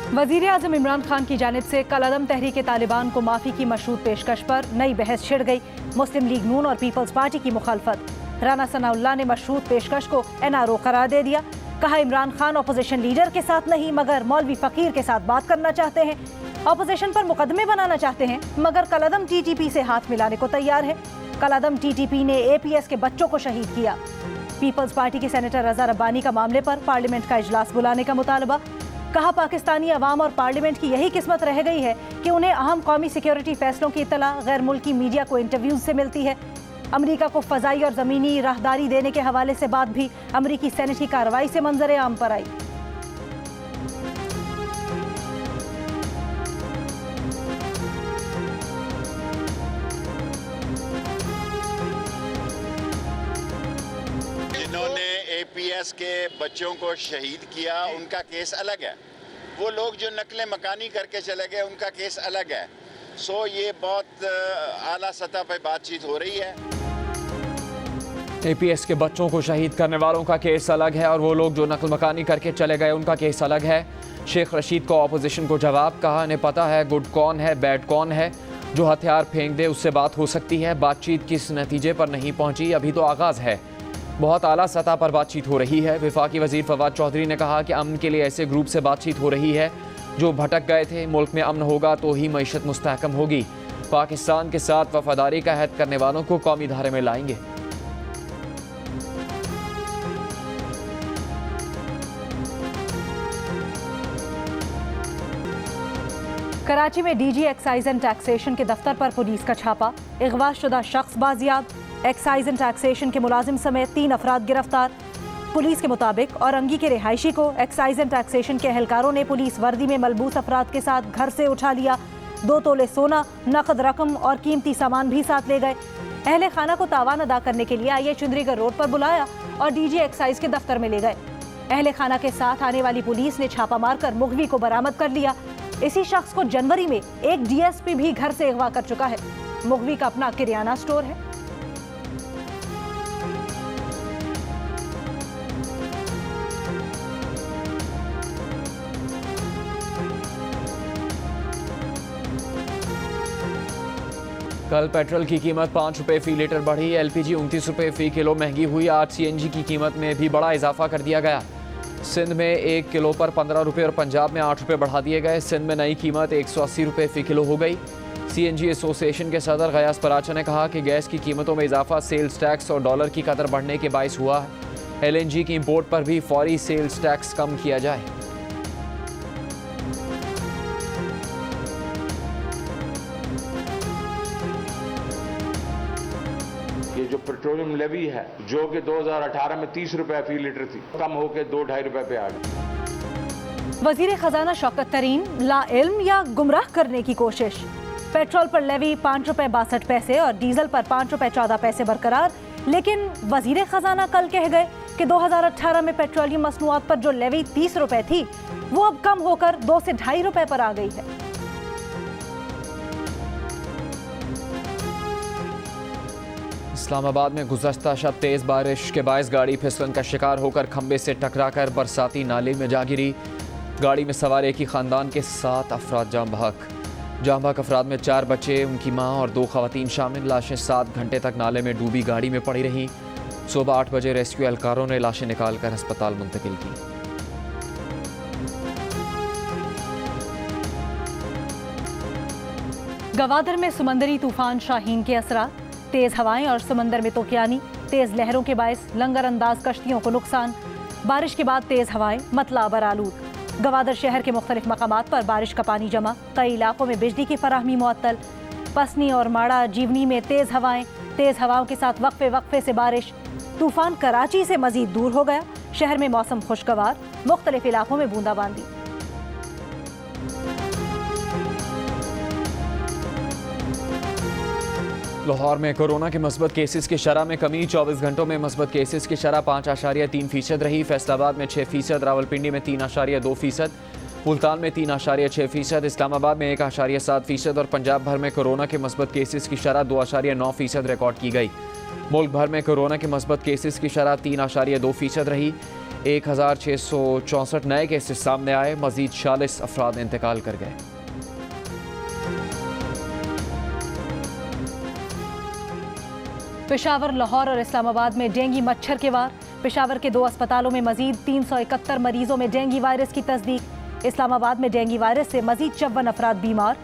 वज़ीर आज़म इमरान खान की जानिब से कलअदम तहरीक तालिबान को माफ़ी की मशरूत पेशकश पर नई बहस छिड़ गई। मुस्लिम लीग नून और पीपल्स पार्टी की मुखालफत। राना सनाउल्लाह ने मशरूत पेशकश को NRO करार दे दिया। कहा इमरान खान अपोजिशन लीडर के साथ नहीं मगर मौलवी फ़कीर के साथ बात करना चाहते हैं। अपोजिशन पर मुकदमे बनाना चाहते हैं मगर कलअदम TTP से हाथ मिलाने को तैयार है। कलअदम TTP ने APS के बच्चों को शहीद किया। पीपल्स पार्टी के सेनेटर रज़ा रब्बानी का मामले पर पार्लियामेंट का इजलास बुलाने का मुतालबा। कहा पाकिस्तानी अवाम और पार्लियामेंट की यही किस्मत रह गई है कि उन्हें अहम कौमी सिक्योरिटी फैसलों की इत्तला गैर मुल्की मीडिया को इंटरव्यूज से मिलती है। अमरीका को फ़ज़ाई और ज़मीनी राहदारी देने के हवाले से बात भी अमरीकी सेनेट की कार्रवाई से मंजर आम पर आई। APS के बच्चों को शहीद किया उनका केस अलग है। वो लोग जो नकले मकानी करके चले गए उनका केस अलग है। सो ये बहुत आला सतह पर बातचीत हो रही है। APS के बच्चों को शहीद करने वालों का केस अलग है और वो लोग जो नकल मकानी करके चले गए उनका केस अलग है। शेख रशीद को अपोजिशन को जवाब। कहा इन्हें पता है गुड कौन है बैड कौन है। जो हथियार फेंक दे उससे बात हो सकती है। बातचीत किस नतीजे पर नहीं पहुंची अभी तो आगाज़ है। बहुत आला सतह पर बातचीत हो रही है। वफाकी वज़ीर फवाद चौधरी ने कहा कि अमन के लिए ऐसे ग्रुप से बातचीत हो रही है जो भटक गए थे। मुल्क में अमन होगा तो ही मईशत मुस्तहकम होगी। पाकिस्तान के साथ वफादारी का अहद करने वालों को कौमी धारे में लाएंगे। कराची में DG एक्साइज एंड टैक्सेशन के दफ्तर पर पुलिस का छापा। अगवा शुदा शख्स बाजियाब। एक्साइज एंड टैक्सेशन के मुलाजिम समेत 3 अफराद गिरफ्तार। पुलिस के मुताबिक औरंगी के रिहायशी को एक्साइज एंड टैक्सेशन के एहलकारों ने पुलिस वर्दी में मलबूस अफराद के साथ घर से उठा लिया। 2 तोले सोना, नकद रकम और कीमती सामान भी साथ ले गए। अहले खाना को तावान अदा करने के लिए IH चुंदरीगढ़ रोड पर बुलाया और DG एक्साइज के दफ्तर में ले गए। अहले खाना के साथ आने वाली पुलिस ने छापा मारकर मुगवी को बरामद कर लिया। इसी शख्स को जनवरी में एक DSP भी घर से अगवा कर चुका है। मुगवी का अपना किराना स्टोर है। कल पेट्रोल की कीमत 5 रुपये फ़ी लीटर बढ़ी। LPG 29 रुपये फ़ी किलो महंगी हुई। आज CNG की कीमत में भी बड़ा इजाफा कर दिया गया। सिंध में 1 किलो पर 15 रुपये और पंजाब में 8 रुपये बढ़ा दिए गए। सिंध में नई कीमत 180 रुपये फ़ी किलो हो गई। CNG एसोसिएशन के सदर गयास पराचा ने कहा कि गैस की कीमतों में इजाफा सेल्स टैक्स और डॉलर की कदर बढ़ने के बायस हुआ है। LNG की इंपोर्ट पर भी फौरी सेल्स टैक्स कम किया जाए। ये जो पेट्रोलियम लेवी है जो कि 2018 में 30 रुपए फ़ी लीटर थी, कम होकर 2-2.5 रुपए पे आ गई। वजीर खजाना शौकत तरीन ला इल्म या गुमराह करने की कोशिश। पेट्रोल पर लेवी 5 रुपए 62 पैसे और डीजल पर 5 रुपए 14 पैसे बरकरार। लेकिन वजीर खजाना कल कह गए कि 2018 में पेट्रोलियम मसनूआत पर जो लेवी 30 रुपए थी वो अब कम होकर 2 से 2.5 रुपए पर आ गई है। इस्लामाबाद में गुज़श्ता शब तेज़ बारिश के बायस गाड़ी फिसलन का शिकार होकर खंबे से टकराकर बरसाती नाले में जा गिरी। गाड़ी में सवार एक ही ख़ानदान के 7 अफराद जाम बहक अफराद में 4 बच्चे, उनकी मां और 2 ख़वातीन शामिल। लाशें 7 घंटे तक नाले में डूबी गाड़ी में पड़ी रहीं। सुबह 8 बजे रेस्क्यू एहलकारों ने लाशें निकालकर अस्पताल मुंतकिल की। गवादर में समंदरी तूफान शाहीन के असरात। तेज हवाएं और समंदर में तोक्यानी। तेज लहरों के बायस लंगर अंदाज कश्तियों को नुकसान। बारिश के बाद तेज हवाएं मतला बरालूद। गवादर शहर के मुख्तलिफ मकामात पर बारिश का पानी जमा। कई इलाकों में बिजली की फराहमी मुअत्तल। पसनी और माड़ा जीवनी में तेज हवाओं के साथ वक्फे से बारिश। तूफान कराची से मजीद दूर हो गया। शहर में मौसम खुशगवार। मुख्तलिफ इलाकों में बूंदाबांदी। लाहौर में कोरोना के मस्बत केसेस की शरह में कमी। 24 घंटों में मस्बत केसेस की शरह 5.3% रही। फैसलाबाद में 6%, रावलपिंडी में 3.2%, मुल्तान में 3.6%, इस्लामाबाद में 1.7% और पंजाब भर में कोरोना के मस्बत केसेस की शरह 2.9% रिकॉर्ड की गई। मुल्क भर में कोरोना के मस्बत केसेस की शरह 3.2% रही। 1664 नए केसेस सामने आए, मजीद 46 अफराद इंतकाल कर गए। पेशावर, लाहौर और इस्लामाबाद में डेंगू मच्छर के वार। पेशावर के 2 अस्पतालों में मजीद 371 मरीजों में डेंगू वायरस की तस्दीक। इस्लामाबाद में डेंगू वायरस से मजीद 54 अफराद बीमार।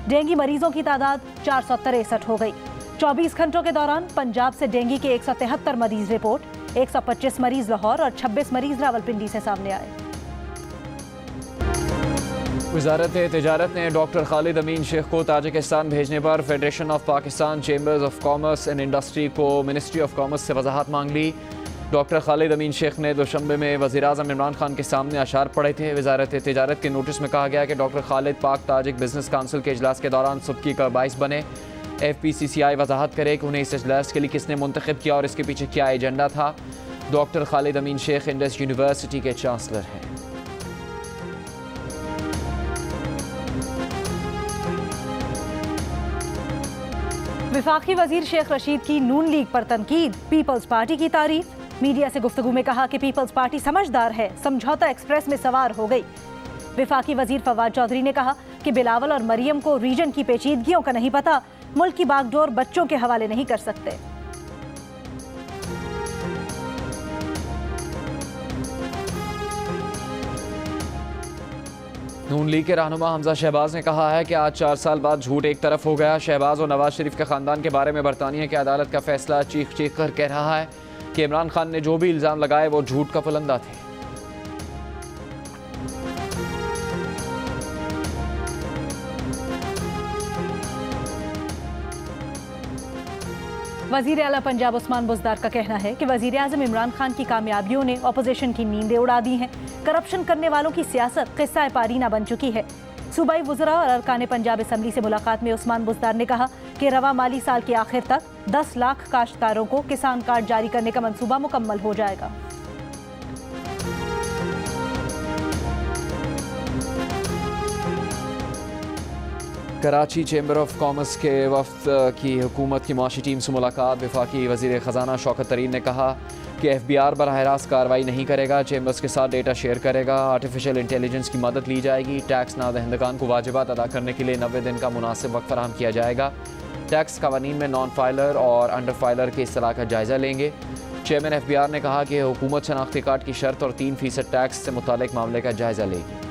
डेंगू मरीजों की तादाद 463 हो गई। 24 घंटों के दौरान पंजाब से डेंगू के 173 मरीज रिपोर्ट। 125 मरीज लाहौर और 26 मरीज रावलपिंडी से सामने आए। वजारत तिजारत ने डॉक्टर खालिद अमीन शेख को ताजिकिस्तान भेजने पर federation of Pakistan chambers of commerce and industry को मिनिस्ट्री ऑफ कॉमर्स से वजाहत मांग ली। डॉक्टर खालिद अमीन शेख ने दोशंबे में वज़ीर-ए-आज़म इमरान खान के सामने अशार पढ़े थे। वजारत तिजारत के नोटिस में कहा गया कि डॉक्टर खालिद पाक ताजिक बिजनेस काउंसिल के इजलास के दौरान सुबकी का बाइस बने। FPCCI वजाहत करे कि उन्हें इस इजलास के लिए किसने मुंतखब किया और इसके पीछे क्या एजेंडा था। डॉक्टर खालिद अमीन शेख इंडस यूनिवर्सिटी के चांसलर हैं। वफाकी वजीर शेख रशीद की नून लीग पर तनकीद, पीपल्स पार्टी की तारीफ। मीडिया से गुफ्तगू में कहा कि पीपल्स पार्टी समझदार है, समझौता एक्सप्रेस में सवार हो गई। वफाकी वजीर फवाद चौधरी ने कहा कि बिलावल और मरियम को रीजन की पेचीदगियों का नहीं पता, मुल्क की बागडोर बच्चों के हवाले नहीं कर सकते। नून लीग के रहनुमा हमजा शहबाज ने कहा है कि आज 4 साल बाद झूठ एक तरफ हो गया। शहबाज और नवाज शरीफ के ख़ानदान के बारे में बरतानिया की अदालत का फैसला चीख चीख कर कह रहा है कि इमरान खान ने जो भी इल्ज़ाम लगाए वो झूठ का पुलंदा थे। वजीर आला पंजाब उस्मान बुज़दार का कहना है कि वजीर आज़म इमरान खान की कामयाबियों ने अपोजिशन की नींदें उड़ा दी हैं। करप्शन करने वालों की सियासत किस्सा पारीना बन चुकी है। सूबाई वज़रा और अरकान पंजाब असम्बली से मुलाकात में उस्मान बुज़दार ने कहा कि रवा माली साल के आखिर तक 10 लाख काश्तकारों को किसान कार्ड जारी करने का मंसूबा मुकम्मल हो जाएगा। कराची चेंबर ऑफ कॉमर्स के वफ्द की हुकूमत की माशी टीम से मुलाकात। वफाकी वज़ीर ख़जाना शौकत तरीन ने कहा कि FBR बराह रास्त कार्रवाई नहीं करेगा, चेंबर्स के साथ डेटा शेयर करेगा, आर्टिफिशियल इंटेलिजेंस की मदद ली जाएगी। टैक्स नादहिंदगान को वाजिबात अदा करने के लिए 90 दिन का मुनासिब वक्त फराहम किया जाएगा। टैक्स कवानीन में नॉन फाइलर और अंडर फाइलर के इस्तेलाह का जायज़ा लेंगे। चेयरमैन FBR ने कहा कि हुकूमत शनाख्ती कार्ड की शर्त और 3% टैक्स से मुतालिक मामले का जायज़ा लेगी।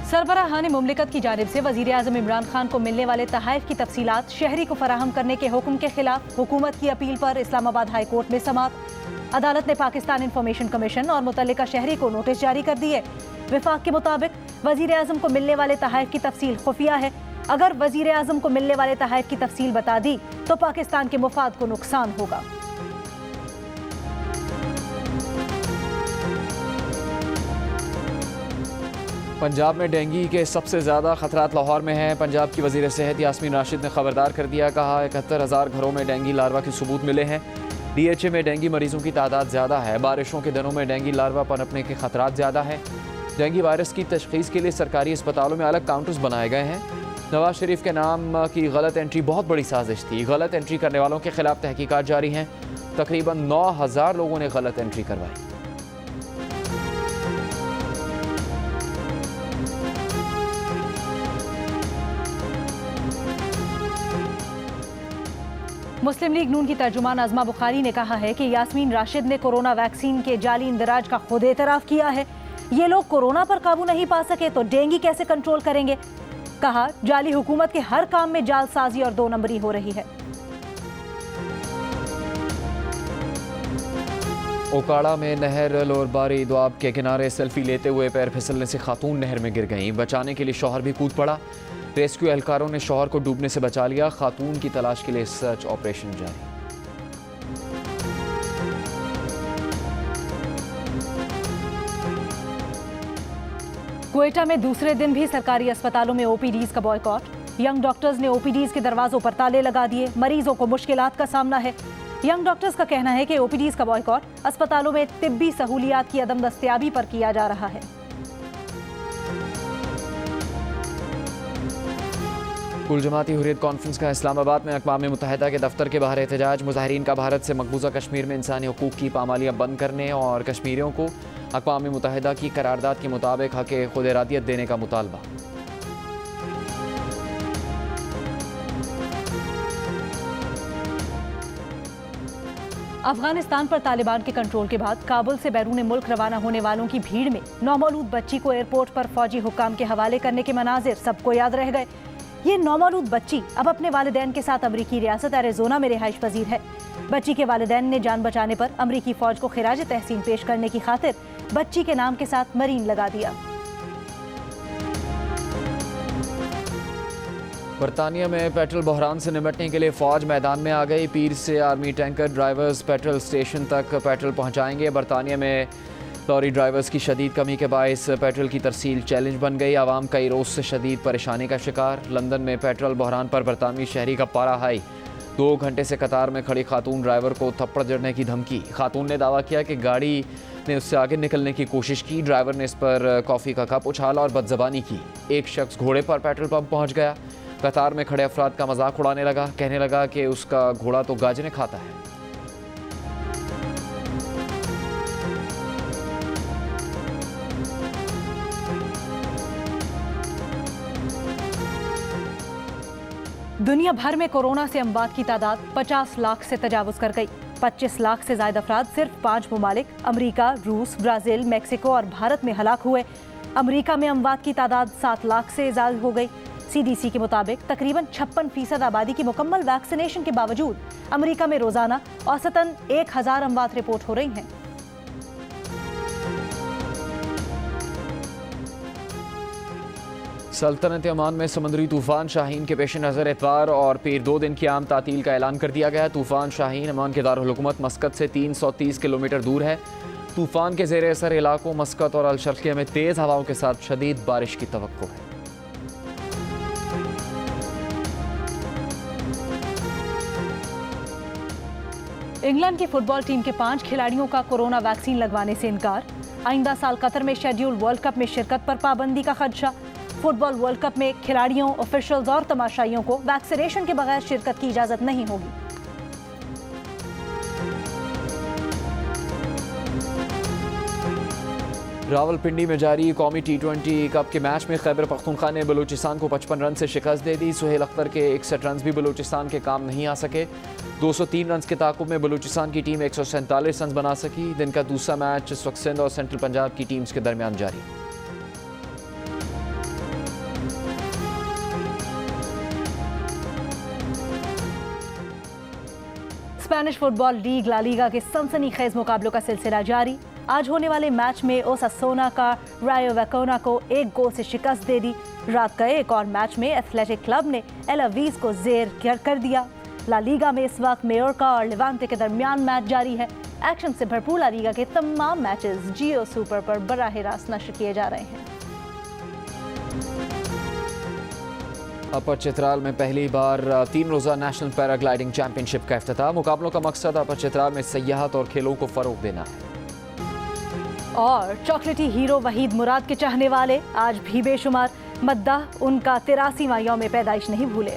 सरबराहान मुमलिकत की जानिब से वज़ीर आज़म इमरान खान को मिलने वाले तहाइफ की तफसीलात शहरी को फराहम करने के हुक्म के खिलाफ हुकूमत की अपील पर इस्लामाबाद हाई कोर्ट में समाअत। अदालत ने पाकिस्तान इंफॉर्मेशन कमीशन और मुतल्लिका शहरी को नोटिस जारी कर दिए। विफाक के मुताबिक वज़ीर आज़म को मिलने वाले तहाइफ की तफसील खुफिया है। अगर वज़ीर आज़म को मिलने वाले तहाइफ की तफसील बता दी तो पाकिस्तान के मुफाद को नुकसान होगा। पंजाब में डेंगू के सबसे ज़्यादा खतरात लाहौर में हैं। पंजाब की वज़ीर सेहत यास्मीन राशिद ने खबरदार कर दिया, कहा 71,000 घरों में डेंगू लार्वा के सबूत मिले हैं। DHA में डेंगू मरीजों की तादाद ज़्यादा है। बारिशों के दिनों में डेंगू लार्वा पनपने के खतरात ज़्यादा हैं। डेंगू वायरस की तशख़ीस के लिए सरकारी अस्पतालों में अलग काउंटर्स बनाए गए हैं। नवाज शरीफ के नाम की गलत एंट्री बहुत बड़ी साजिश थी। गलत एंट्री करने वालों के खिलाफ तहकीकात जारी हैं। तकरीबन 9,000 लोगों ने गलत एंट्री करवाई। मुस्लिम लीग नून की तर्जुमान अज़मा बुखारी ने कहा है कि यास्मीन राशिद ने कोरोना वैक्सीन के जाली इंदराज का खुद एतराफ़ किया है। ये लोग कोरोना पर काबू नहीं पा सके तो डेंगू कैसे कंट्रोल करेंगे। कहा जाली हुकूमत के हर काम में जालसाजी और 2 नंबरी हो रही है। ओकाड़ा में नहर लोरबारी द्वाब के किनारे सेल्फी लेते हुए पैर फिसलने से खातून नहर में गिर गईं। बचाने के लिए शौहर भी कूद पड़ा। रेस्क्यू एहलकारों ने शौहर को डूबने से बचा लिया। खातून की तलाश के लिए सर्च ऑपरेशन जारी। क्वेटा में दूसरे दिन भी सरकारी अस्पतालों में OPDs का बॉयकॉट। यंग डॉक्टर्स ने OPDs के दरवाजों पर ताले लगा दिए। मरीजों को मुश्किलात का सामना है। यंग डॉक्टर्स का कहना है कि OPDs का बॉयकॉट अस्पतालों में तिब्बी सहूलियात की अदम दस्तयाबी पर किया जा रहा है। कुल जमाती हुर्रियत कॉन्फ्रेंस का इस्लामाबाद में अक़वाम मुत्तहिदा के दफ्तर के बाहर एहतजाज। मुज़ाहिरीन का भारत से मकबूजा कश्मीर में इंसानी हकूक़ की पामालियाँ बंद करने और कश्मीरियों को अक़वाम मुत्तहिदा की करारदाद के मुताबिक हक़ खुद इरादियत देने का मुतालबा। अफगानिस्तान पर तालिबान के कंट्रोल के बाद काबुल से बैरून मुल्क रवाना होने वालों की भीड़ में नौमौलूद बच्ची को एयरपोर्ट पर फौजी हुक्काम के हवाले करने के मनाजिर सबको याद रह गए। ये नौमौलूद बच्ची अब अपने वालिदैन के साथ अमरीकी रियासत एरिज़ोना में रिहाइश पजीर है। बच्ची के वालिदैन ने जान बचाने पर अमरीकी फौज को खिराज तहसीन पेश करने की खातिर बच्ची के नाम के साथ मरीन लगा दिया। बरतानिया में पेट्रोल बहरान से निपटने के लिए फौज मैदान में आ गई। पीर से army tanker drivers petrol station तक पेट्रोल पहुंचाएंगे। बरतानिया में लॉरी ड्राइवर्स की शदीद कमी के बायस पेट्रोल की तरसील चैलेंज बन गई। आवाम कई रोज़ से शदीद परेशानी का शिकार। लंदन में पेट्रोल बहरान पर बरतानवी शहरी का पारा हाई। 2 घंटे से कतार में खड़ी खातून ड्राइवर को थप्पड़ जड़ने की धमकी। खातून ने दावा किया कि गाड़ी ने उससे आगे निकलने की कोशिश की। ड्राइवर ने इस पर कॉफ़ी का कप उछाला और बदज़बानी की। एक शख्स घोड़े पर पेट्रोल पंप पहुँच गया। कतार में खड़े अफराद का मजाक उड़ाने लगा। कहने लगा कि उसका घोड़ा तो गाजने खाता है। दुनिया भर में कोरोना से अमवात की तादाद 50 लाख से तजावुज कर गई। 25 लाख से ज्यादा अफराद सिर्फ 5 ममालिक अमरीका, रूस, ब्राज़ील, मेक्सिको और भारत में हलाक हुए। अमरीका में अमवात की तादाद 7 लाख से ज़्यादा हो गई। CDC के मुताबिक तकरीबन 56% आबादी की मुकम्मल वैक्सीनेशन के बावजूद अमरीका में रोजाना औसतन 1000 अमवात रिपोर्ट हो रही हैं। सल्तनत ओमान में समुद्री तूफान शाहीन के पेश नज़र इतवार और पीर 2 दिन की आम तातील का ऐलान कर दिया गया। तूफान शाहीन ओमान के दारुल हुकूमत मस्कत से 330 किलोमीटर दूर है। तूफान के ज़ेर असर इलाकों मस्कत और अल शर्क़िया में तेज़ हवाओं के साथ शदीद बारिश की तवक्को है। इंग्लैंड की फुटबॉल टीम के 5 खिलाड़ियों का कोरोना वैक्सीन लगवाने से इनकार। आइंदा साल कतर में शेड्यूल वर्ल्ड कप में शिरकत पर पाबंदी का खदशा। फुटबॉल वर्ल्ड कप में खिलाड़ियों, ऑफिशियल्स और तमाशाइयों को वैक्सीनेशन के बगैर शिरकत की इजाजत नहीं होगी। रावलपिंडी में जारी कौमी T20 कप के मैच में खैबर पख्तूनख्वा ने बलूचिस्तान को 55 रन से शिकस्त दे दी। सुहेल अख्तर के 61 रन भी बलूचिस्तान के काम नहीं आ सके। 203 रन के ताकुब में बलूचिस्तान की टीम 147 रन बना सकी। दिन का दूसरा मैच इस वक्त सिंध और सेंट्रल पंजाब की टीम्स के दरमियान जारी। Spanish football league La Liga के सनसनीखेज मुकाबलों का सिलसिला जारी। आज होने वाले मैच में ओसासोना का रायो वैकोना को 1 गोल से शिकस्त दे दी। रात का एक और मैच में एथलेटिक क्लब ने एल अवीज को जेर कर दिया। ला लीगा में इस वक्त मेयोर्का और लेवांटे के दरमियान मैच जारी है। एक्शन से भरपूर ला लीगा के तमाम मैचेस जियो सुपर पर बराह रास्त नश्र किए जा रहे हैं। अपर चित्राल में पहली बार 3 रोज़ा नेशनल पैराग्लाइडिंग चैंपियनशिप का इफ्तिताह। मुकाबलों का मकसद अपर चित्राल में सयाहत और खेलों को फरोग देना है। और चॉकलेटी हीरो वहीद मुराद के चाहने वाले आज भी बेशुमार मद्दाह उनका 83वां यौम पैदाइश नहीं भूले।